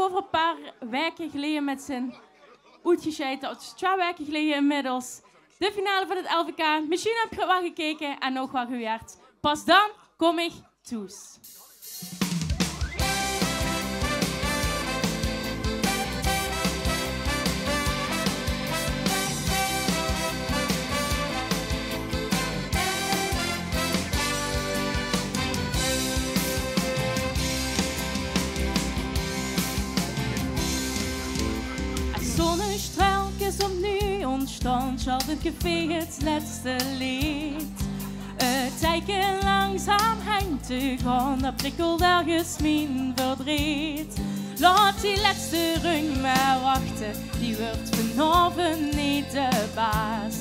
over een paar weken geleden met zijn uitgescheiden, of 2 weken geleden inmiddels, de finale van het LVK. Misschien heb je wel gekeken en nog wat gewerkt. Pas dan kom ik toes. Zonnestraaltjes opnieuw ontstond, zal het café het laatste lied. Het teken langzaam heen te gaan, dat prikkelt ergens mijn verdriet. Laat die laatste rung maar wachten, die wordt vanavond niet de baas.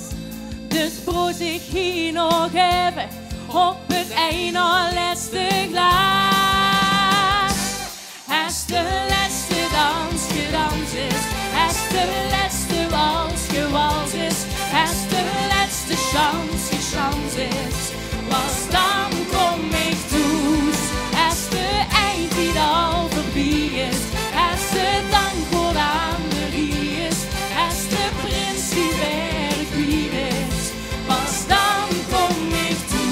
Dus proost ik hier nog even op het ene laatste glas. Als de laatste dans gedanst is, als de laatste wals gewals is, als de laatste chance is, was dan kom ik toes. Als de eind die al voorbij is, als de dankwoord aan de rie is, als de prins die weer kwijt is, was dan kom ik toes.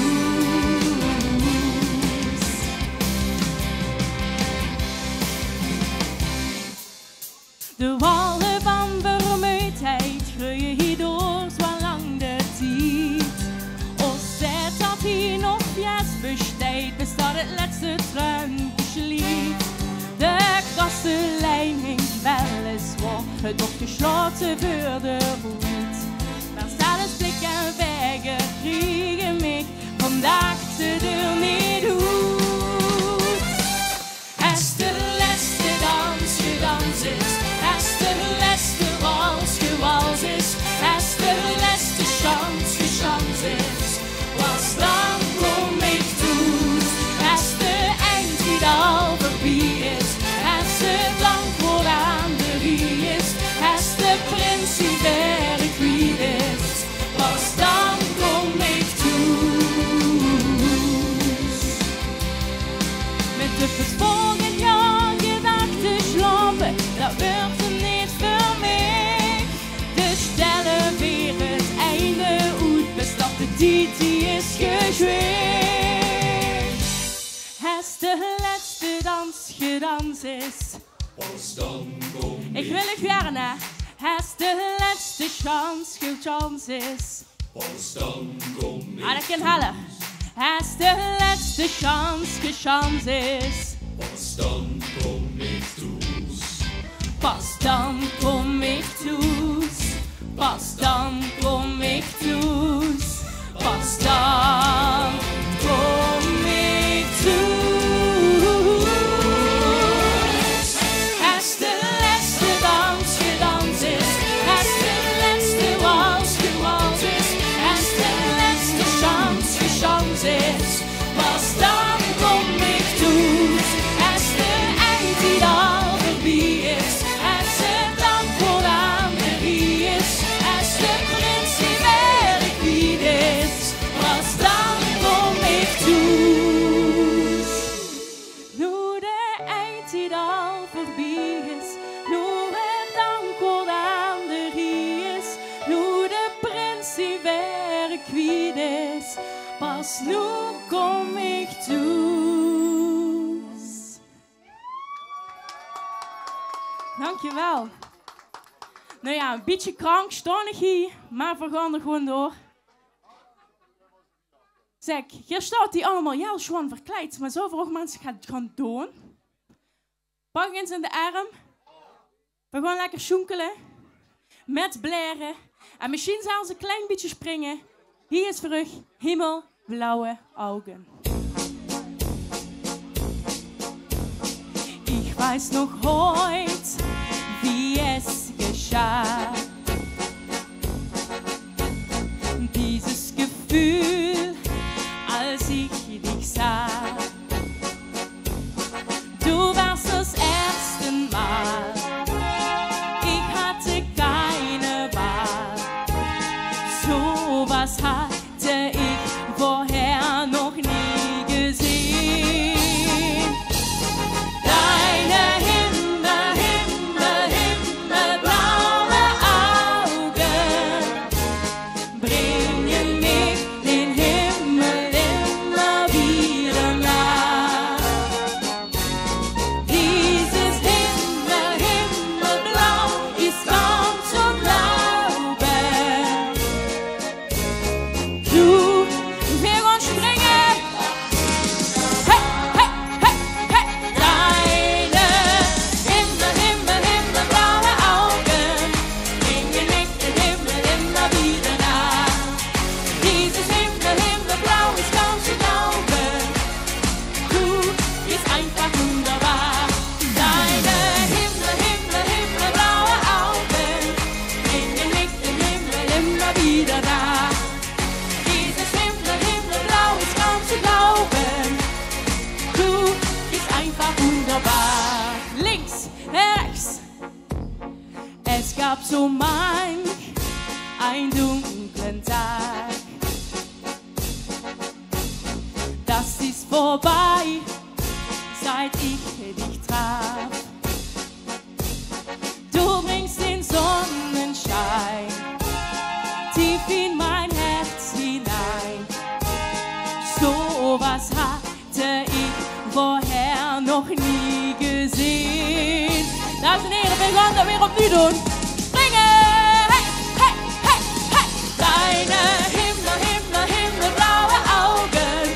De wallen van vermoeidheid groeien hierdoor zo lang de tijd. Als zet dat hier nog juist besteedt, bestaat het laatste truimpjeslied. De krasse lijn hinkt weliswaar, doch gesloten voor de voet. Maar staat het blik en wegen kriegen mij vandaag de deur niet uit. Als de laatste dans gedans is, als de laatste wals gewals is, als de laatste chance is, was dan kom ik toes. Als de eind die al voorbij is, als het dankwoord aan de rie is, als de prins die weer kwijt is, was dan kom ik toes. Met de vervolging jouw gedachten slapen, dat wordt er niet voor mij. Dus stellen weer het einde uit, bestaat de tijd die is gezweefd. Als de laatste dans gedans is, pas dan kom ik wil het gerne. Als de laatste chance is, pas dan kom ik dat kan halen. Als de laatste chance is, pas dan kom ik toes. pas dan kom ik toes. Pas dan kom ik toes. Pas dan kom ik toes. Als de laatste dans gedans is, als de laatste wals gewals is, als de laatste chance is, pas dan kom ik toes. Als de eind die al voorbij is, als het dankwoord aan de rie is, als de prins die weer kwijt is, pas dan kom ik toes. Nu de eind die al voorbij is, nu het dankwoord aan de rie is, nu de prins die weer kwijt is, pas nu kom ik toes. Dankjewel. Nou ja, een beetje krankzinnig hier, maar we gaan er gewoon door. Zeg, hier staat die allemaal, ja, gewoon verkleed, maar zoveel mensen gaan doen. Pak eens in de arm. We gaan lekker schoenkelen. Met blaren. En misschien zelfs een klein beetje springen. Hier is terug hemelblauwe ogen. Ich weiß noch heut, wie es geschah. Dieses Gefühl, als ich dich sah. Du warst das erste Mal. Ich hatte keine Wahl. So was hatte ich vorher noch nie gesehen. Deine Hände Du, wir gaan springen. Hey, hey, hey, hey. Deine himmelblaue Augen bringen mich den Himmel immer wieder nah. Dieses himmelblau ist kaum zu glauben. Du bist einfach wunderbar. Deine himmelblaue Augen bringen mich den Himmel immer wieder nah. Dieses himmelblau ist kaum zu glauben. Du bist einfach wunderbar. Links, rechts. Es gab so manch einen dunklen Tag. Das ist vorbei, seit ich dich traf. Du bringst den Sonnenschein tief in mein Herz hinein. So was hatte ich vorher noch nie gesehen. Dames en heren, we gaan dat weer opnieuw doen. Springen! Hey, hey, hey, hey! Deine himmelblaue Augen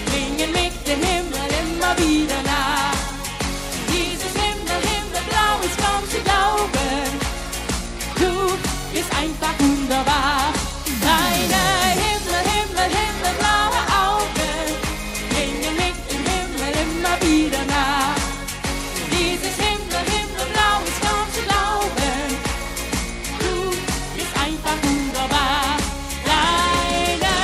bringen mich den Himmel immer wieder nah. Dieses himmelblau ist kaum zu glauben. Du bist einfach wunderbar. Deine himmelblaue Augen bringen mich den Himmel immer wieder nah. Dieses himmelblau ist kaum zu glauben. Du bist einfach wunderbar. Deine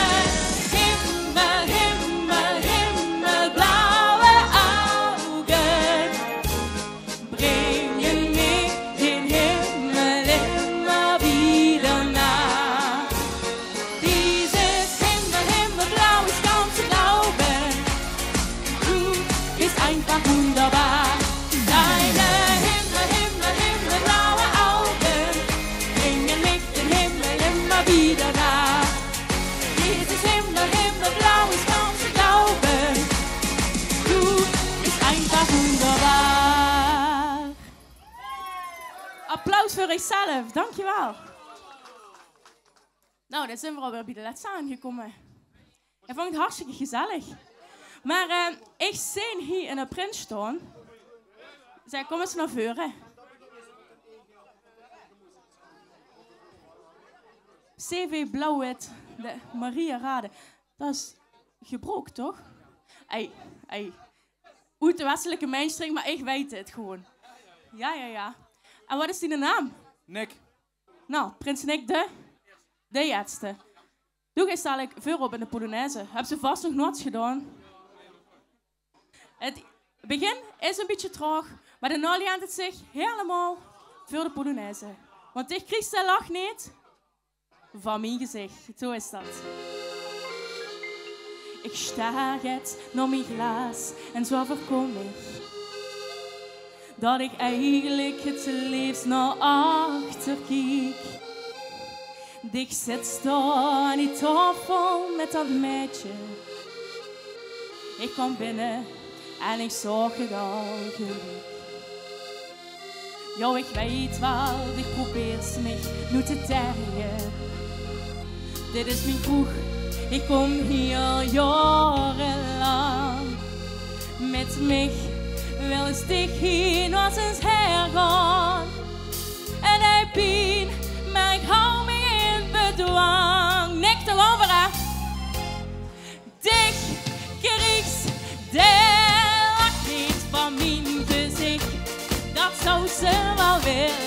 himmelblaue Augen bringen mich den Himmel immer wieder nah. Dieses himmelblau ist kaum zu glauben. Du bist einfach wunderbar. Deine himmelblaue Augen bringen mich den Himmel immer wieder nah. Dieses himmelblau ist kaum zu glauben. Du bist einfach wunderbar. Applaus voor jezelf, dankjewel. Nou, dan zijn we alweer bij de laatste aangekomen. Ik vond het hartstikke gezellig. Maar ik zie hier in een print staan. Zeg, kom eens naar voren. CV Blauw-Wit, de Maria Rade. Dat is gebroken, toch? Ei. Uit de westelijke mainstream, maar ik weet het gewoon. Ja. En wat is die naam? Nick. Nou, Prins Nick de eerste. Doe eens dadelijk veel op in de Polonaise. Heb ze vast nog nooit gedaan. Het begin is een beetje traag, maar daarna leent het zich helemaal voor de Polonaise. Want ik krijg de lach niet van mijn gezicht. Zo is dat. Ik sta jetzt naar mijn glas en zo voorkom ik dat ik eigenlijk het liefst naar achter kijk. Ik zit daar aan die tafel met dat meisje. Ik kom binnen en ik zag het al gelijk. Ja, ik weet wel, ik probeer ze mij nu te tergen. Dit is mijn kroeg, ik kom hier jarenlang. Met mij wil eens dik hier nog eens hergaan. En hij pijn, maar ik hou me in bedwang. Nek de over, dik gerichts, der lacht niet van mijn gezicht. Dat zou ze wel willen.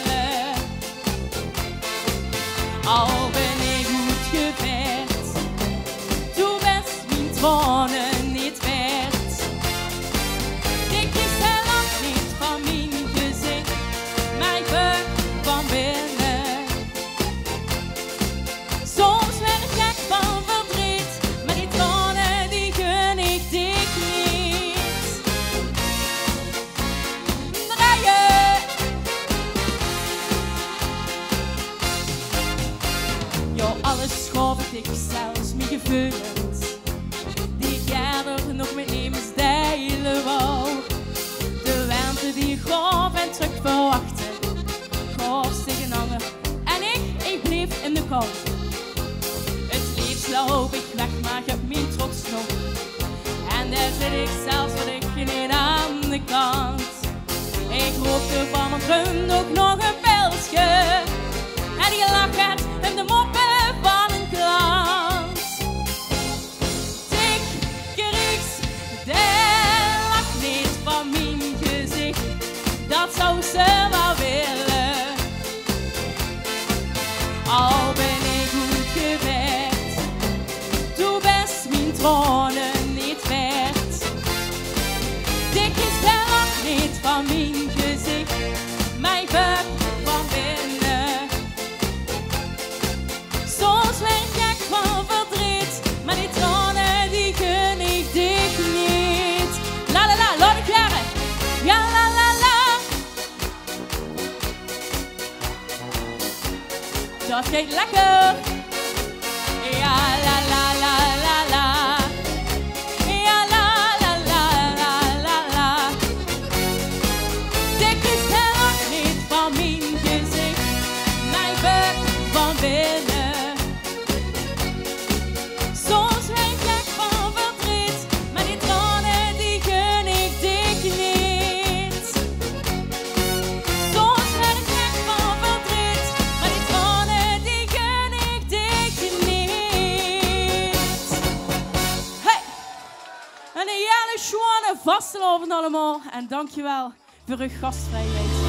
Al ben ik goed gevecht, toen best mijn tranen niet werd. Ik kies de lach niet van mijn gezicht, maar ik ben van binnen. Soms werd ik gek van verdriet, maar die tranen die gun ik dik niet. Draaien! Jo, alles schoof ik zelfs mijn gevoelens. Die ik eerder nog met nemens delen wou. De warmte die gaf en terug verwachtte. Gaf tegen hangen en ik bleef in de kou. Het liefst loop loop ik weg, maar ik heb mijn trots nog. En daar zit ik zelfs wat ik niet aan de kant. Ik rookte van mijn rund ook nog een pilsje. En die lachen en de moppen van een klant. Tik, gerieks, de lach niet van mijn gezicht. Dat zou ze wel willen. Al ben ik goed gewerkt, doe best mijn tranen niet werd. Dik is de lach niet van mijn gezicht, mijn buik van binnen. Soms werd ik van verdriet, maar die tranen die gun ik dik niet. La la la, laat ik jaren. Ja la la la. Dat gaat lekker. Ja la la la la la. Ja la la la la la la. Dik is de lach niet van mijn gezicht, mijn buik van binnen. Soms werd ik van verdriet, maar die tranen die gun ik dik niet. Soms werd ik van verdriet, maar die tranen die gun ik dik niet. Hey! Een hele schone vastelavond allemaal en dankjewel voor uw gastvrijheid.